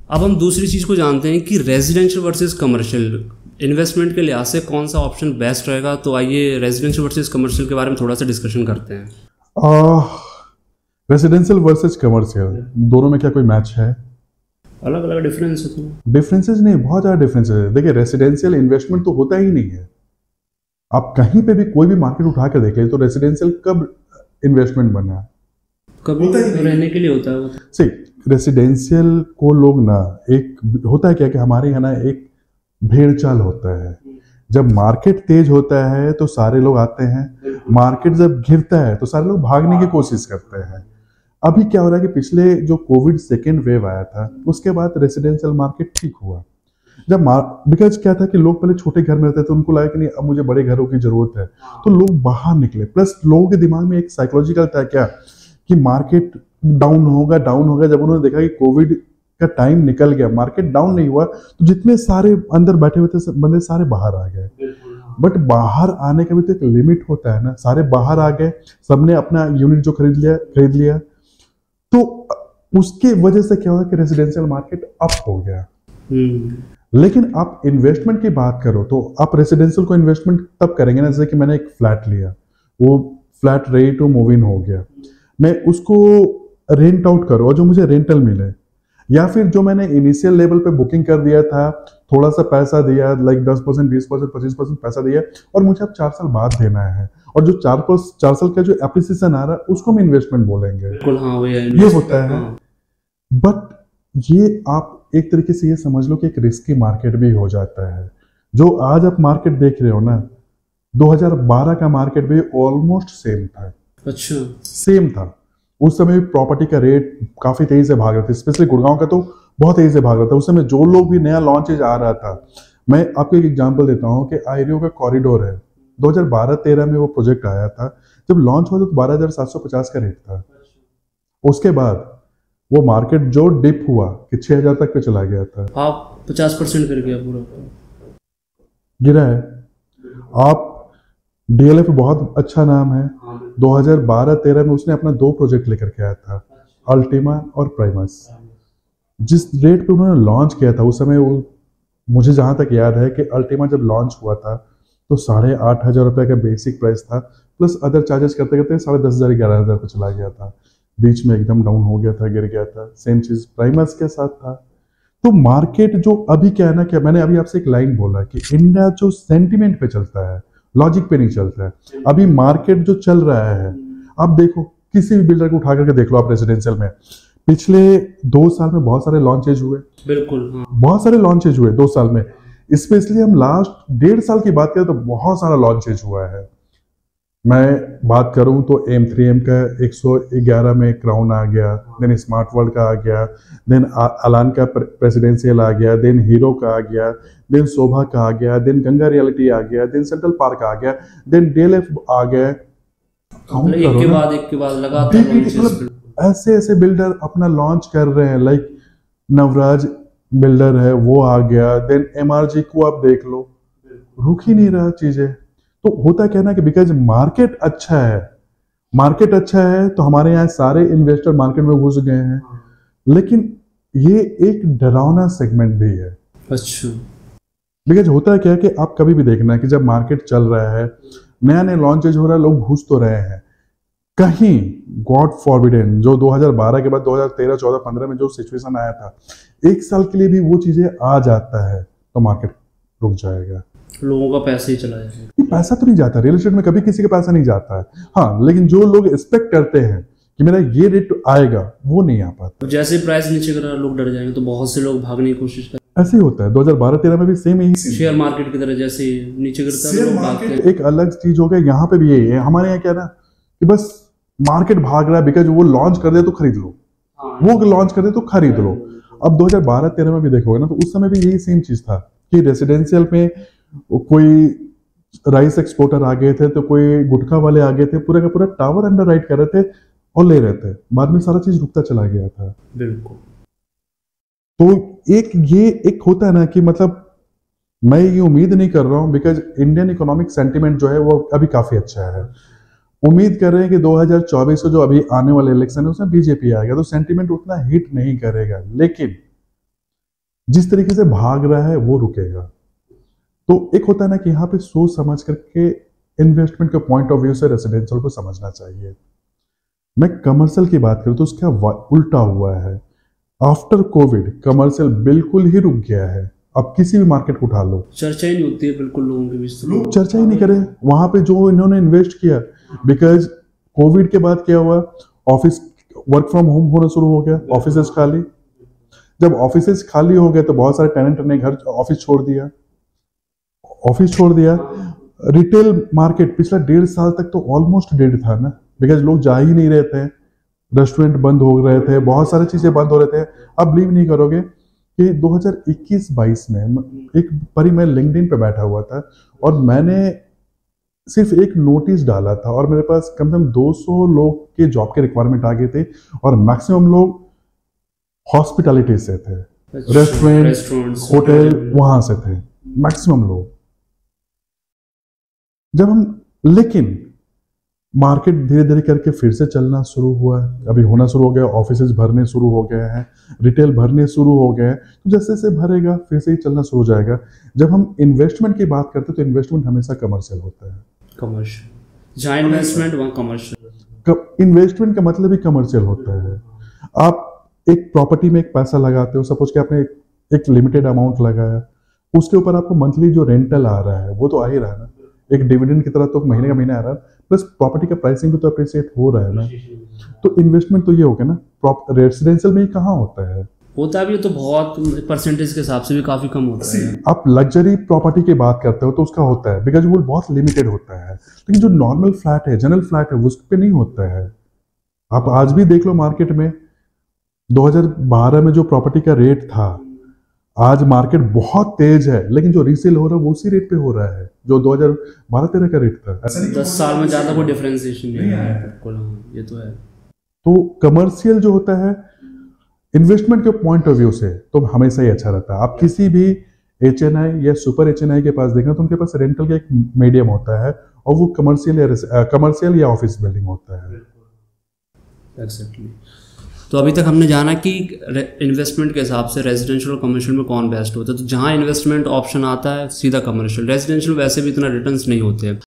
अब हम दूसरी चीज़ को जानते हैं कि रेजिडेंशियल वर्सेस कमर्शियल इन्वेस्टमेंट के लिहाज से कौन सा ऑप्शन बेस्ट रहेगा। तो आइए रेजिडेंशियल वर्सेस कमर्शियल के बारे में थोड़ा सा डिस्कशन करते हैं। रेजिडेंशियल वर्सेस कमर्शियल दोनों में क्या कोई मैच है? अलग अलग डिफरेंस है। डिफरेंसेस नहीं, बहुत ज़्यादा डिफरेंसेस है। देखिए, रेजिडेंशियल इन्वेस्टमेंट तो होता ही नहीं है। आप कहीं पे भी कोई भी मार्केट उठा कर देखें तो रेजिडेंशियल कब इन्वेस्टमेंट बना है? कभी रहने के लिए होता है वो। सही, रेजिडेंशियल को लोग ना, एक होता है क्या कि हमारे यहाँ ना एक भेड़ चाल होता है। जब मार्केट तेज होता है तो सारे लोग आते हैं, मार्केट जब गिरता है तो सारे लोग भागने की कोशिश करते हैं। अभी क्या हो रहा है कि पिछले जो कोविड सेकेंड वेव आया था उसके बाद रेजिडेंशियल मार्केट ठीक हुआ। जब बिकॉज क्या था कि लोग पहले छोटे घर में रहते थे, उनको लगा कि नहीं अब मुझे बड़े घरों की जरूरत है, तो लोग बाहर निकले। प्लस लोगों के दिमाग में एक साइकोलॉजिकल था क्या कि मार्केट डाउन होगा डाउन होगा। जब उन्होंने देखा कि कोविड का टाइम निकल गया, मार्केट डाउन नहीं हुआ, तो जितने सारे अंदर बैठे हुए थे बंदे सारे बाहर आ गए। बट बाहर आने का भी तो एक लिमिट होता है ना। सारे बाहर आ गए, सबने अपना यूनिट जो खरीद लिया, तो उसके वजह से क्या हुआ कि रेजिडेंशियल मार्केट अप हो गया। लेकिन आप इन्वेस्टमेंट की बात करो तो आप रेजिडेंशियल को इन्वेस्टमेंट तब करेंगे ना, जैसे कि मैंने एक फ्लैट लिया, वो flat ready to move in हो गया, मैं उसको रेंट आउट करूँ और जो मुझे रेंटल मिले, या फिर जो मैंने इनिशियल लेवल पे बुकिंग कर दिया था, थोड़ा सा पैसा दिया, लाइक 10%, 20%, 25% पैसा दिया और मुझे अब 4 साल बाद देना है, और जो 4 साल का जो एप्रिसिएशन आ रहा है उसको हम इन्वेस्टमेंट बोलेंगे। हाँ, ये होता है। बट ये आप एक तरीके से ये समझ लो कि एक रिस्की मार्केट भी हो जाता है। जो आज आप मार्केट देख रहे हो ना, 2012 का मार्केट भी ऑलमोस्ट सेम था। अच्छा, सेम था। उस समय प्रॉपर्टी का रेट काफी तेजी से भाग रहा था, स्पेशली गुड़गांव का तो बहुत तेजी से भाग रहा था। उस समय जो लोग भी नया लॉन्चेज आ रहा था, मैं आपको एक एग्जांपल देता हूँ कि आईरियो का कॉरिडोर है, 2012-13 में वो प्रोजेक्ट आया था। जब लॉन्च हुआ तो 12,750 का रेट था। उसके बाद वो मार्केट जो डिप हुआ कि 6,000 तक पे चला गया था। आप 50% कर गया पूरा, गिरा है। आप डीएलएफ बहुत अच्छा नाम है। 2012-13 में उसने अपना 2 प्रोजेक्ट लेकर के आया था, अल्टीमा और प्राइमस। जिस रेट पे उन्होंने लॉन्च किया था उस समय, वो मुझे जहां तक याद है कि अल्टीमा जब लॉन्च हुआ था तो 8,500 रुपये का बेसिक प्राइस था, प्लस अदर चार्जेस करते करते 10,500 11,000 पे चला गया था। बीच में एकदम डाउन हो गया था, गिर गया था। सेम चीज प्राइमस के साथ था। तो मार्केट जो अभी क्या है ना, क्या मैंने अभी आपसे एक लाइन बोला कि इंडिया जो सेंटिमेंट पे चलता है, लॉजिक पे नहीं चलता है। अभी मार्केट जो चल रहा है, आप देखो किसी भी बिल्डर को उठा करके देख लो आप रेजिडेंशियल में, पिछले 2 साल में बहुत सारे लॉन्चेज हुए। बिल्कुल, हाँ। बहुत सारे लॉन्चेज हुए 2 साल में। स्पेशली हम लास्ट 1.5 साल की बात करें तो बहुत सारा लॉन्चेज हुआ है। मैं बात करूं तो M3M का 111 में क्राउन आ गया, देन स्मार्ट वर्ल्ड का आ गया, देन अलान का प्रेसिडेंशियल आ गया, देन हीरो का आ गया, देन शोभा का आ गया, देन गंगा रियलिटी आ गया, देन सेंट्रल पार्क आ गया, देन डीएलएफ आ गया। एक के बाद लगातार ऐसे ऐसे बिल्डर अपना लॉन्च कर रहे हैं। लाइक नवराज बिल्डर है, वो आ गया। देन एमआरजी को आप देख लो, रुक ही नहीं रहा चीजें। तो होता क्या है ना कि बिकॉज मार्केट अच्छा है, मार्केट अच्छा है तो हमारे यहाँ सारे इन्वेस्टर मार्केट में घुस गए हैं। लेकिन ये एक डरावना सेगमेंट भी है। अच्छा, बिकॉज होता है क्या है कि आप कभी भी देखना कि जब मार्केट चल रहा है, नया नया लॉन्चेज हो रहा है, लोग घुस तो रहे हैं, कहीं गॉड फॉरबिडेन जो 2012 के बाद 2013, 14, 15 में जो सिचुएशन आया था, 1 साल के लिए भी वो चीजें आ जाता है तो मार्केट रुक जाएगा। लोगों का पैसा ही चला जाएगा। पैसा तो नहीं जाता, रियल एस्टेट में कभी किसी का पैसा नहीं जाता है। हाँ, लेकिन जो लोग एक्सपेक्ट करते हैं कि मेरा ये रेट आएगा, वो नहीं आ पाता। जैसे प्राइस नीचे कर रहा है लोग डर जाएंगे तो बहुत से लोग भागने की कोशिश करते हैं। ऐसे ही होता है। 2012-13 में भी सेम ही शेयर मार्केट की तरह, जैसे नीचे गिरता है लोग भागते हैं। एक अलग चीज हो गया, यहाँ पे भी यही है। हमारे यहाँ क्या ना कि बस मार्केट भाग रहा है, बिकॉज वो लॉन्च कर दे तो खरीद लो, वो लॉन्च कर दे तो खरीद लो। अब 2012-13 में भी देखोगे ना तो उस समय भी यही सेम चीज था कि रेसिडेंशियल में कोई राइस एक्सपोर्टर आ गए थे तो कोई गुटखा वाले आ गए थे, पूरा का पूरा टावर अंडर राइट कर रहे थे और ले रहे थे। बाद में सारा चीज रुकता चला गया था। बिल्कुल। तो एक होता है ना कि मतलब मैं ये उम्मीद नहीं कर रहा हूं, बिकॉज इंडियन इकोनॉमिक सेंटिमेंट जो है वो अभी काफी अच्छा है। उम्मीद कर रहे हैं कि 2024 को जो अभी आने वाले इलेक्शन है उसमें बीजेपी आएगा तो सेंटिमेंट उतना हिट नहीं करेगा। लेकिन जिस तरीके से भाग रहा है वो रुकेगा। तो एक होता है ना कि यहाँ पे सोच समझ करके इन्वेस्टमेंट के पॉइंट ऑफ व्यू से रेसिडेंशियल को समझना चाहिए। मैं कमर्शियल की बात करूं तो उसका उल्टा हुआ है। आफ्टर कोविड कमर्शियल बिल्कुल ही रुक गया है। अब किसी भी मार्केट को उठा लो, चर्चा ही नहीं होती है बिल्कुल लोगों के बीच। लोग चर्चा ही नहीं करे वहां पे जो इन्होंने इन्वेस्ट किया। बिकॉज कोविड के बाद क्या हुआ, ऑफिस वर्क फ्रॉम होम होना शुरू हो गया, ऑफिसेस खाली। जब ऑफिसेस खाली हो गए तो बहुत सारे टेनेंट ने घर ऑफिस छोड़ दिया। रिटेल मार्केट पिछला 1.5 साल तक तो ऑलमोस्ट डेड था ना, बिकॉज लोग जा ही नहीं रहे थे, रेस्टोरेंट बंद हो रहे थे, बहुत सारी चीजें बंद हो रहे थे। अब बिलीव नहीं करोगे कि 2021-22 में एक बारी मैं लिंक्डइन पे बैठा हुआ था और मैंने सिर्फ एक नोटिस डाला था और मेरे पास कम से कम 200 लोग के जॉब के रिक्वायरमेंट आ गए थे और मैक्सिमम लोग हॉस्पिटैलिटी से थे, रेस्टोरेंट होटल वहां से थे मैक्सिमम लोग। लेकिन मार्केट धीरे धीरे करके फिर से चलना शुरू हुआ है, अभी होना शुरू हो गया, ऑफिसेज भरने शुरू हो गए हैं, रिटेल भरने शुरू हो गए हैं। तो जैसे जैसे भरेगा फिर से ही चलना शुरू हो जाएगा। जब हम इन्वेस्टमेंट की बात करते हैं तो इन्वेस्टमेंट हमेशा कमर्शियल होता है। कमर्शियल जहाँ इन्वेस्टमेंट वहाँ कमर्शियल। इन्वेस्टमेंट का मतलब ही कमर्शियल होता है। आप एक प्रॉपर्टी में एक पैसा लगाते हो, सपोज कि आपने एक लिमिटेड अमाउंट लगाया, उसके ऊपर आपको मंथली जो रेंटल आ रहा है वो तो आ ही रहा है ना, एक डिविडेंड की तरह तो महीने का महीना आ रहा है, प्लस प्रॉपर्टी का प्राइसिंग भी तो अप्रिशिएट हो रहा है ना। तो इन्वेस्टमेंट तो ये हो गया ना। रेसिडेंशियल में कहाँ होता है भी तो बहुत परसेंटेज के हिसाब से भी काफी कम होता है। आप लग्जरी प्रॉपर्टी की बात करते हो तो उसका होता है, बिकॉज वो बहुत लिमिटेड होता है। लेकिन जो नॉर्मल फ्लैट है, जनरल फ्लैट है, उस पर नहीं होता है। आप आज भी देख लो मार्केट में 2012 में जो प्रॉपर्टी का रेट था, आज मार्केट बहुत तेज है, लेकिन जो रीसेल हो रहा है वो उसी रेट पे हो रहा है जो 2012-13 का रेट था। 10 साल में ज्यादा कोई डिफरेंशिएशन नहीं है बिल्कुल। ये तो है। तो कमर्शियल जो होता है इन्वेस्टमेंट के पॉइंट ऑफ व्यू से तो हमेशा ही अच्छा रहता है। आप किसी भी HNI या सुपर HNI के पास देखना तो उनके पास रेंटल का एक मीडियम होता है और वो कमर्शियल या ऑफिस बिल्डिंग होता है। एक्जेक्टली। तो अभी तक हमने जाना कि इन्वेस्टमेंट के हिसाब से रेजिडेंशियल और कमर्शियल में कौन बेस्ट होता है। तो जहाँ इन्वेस्टमेंट ऑप्शन आता है सीधा कमर्शियल। रेजिडेंशियल वैसे भी इतना रिटर्न्स नहीं होते हैं।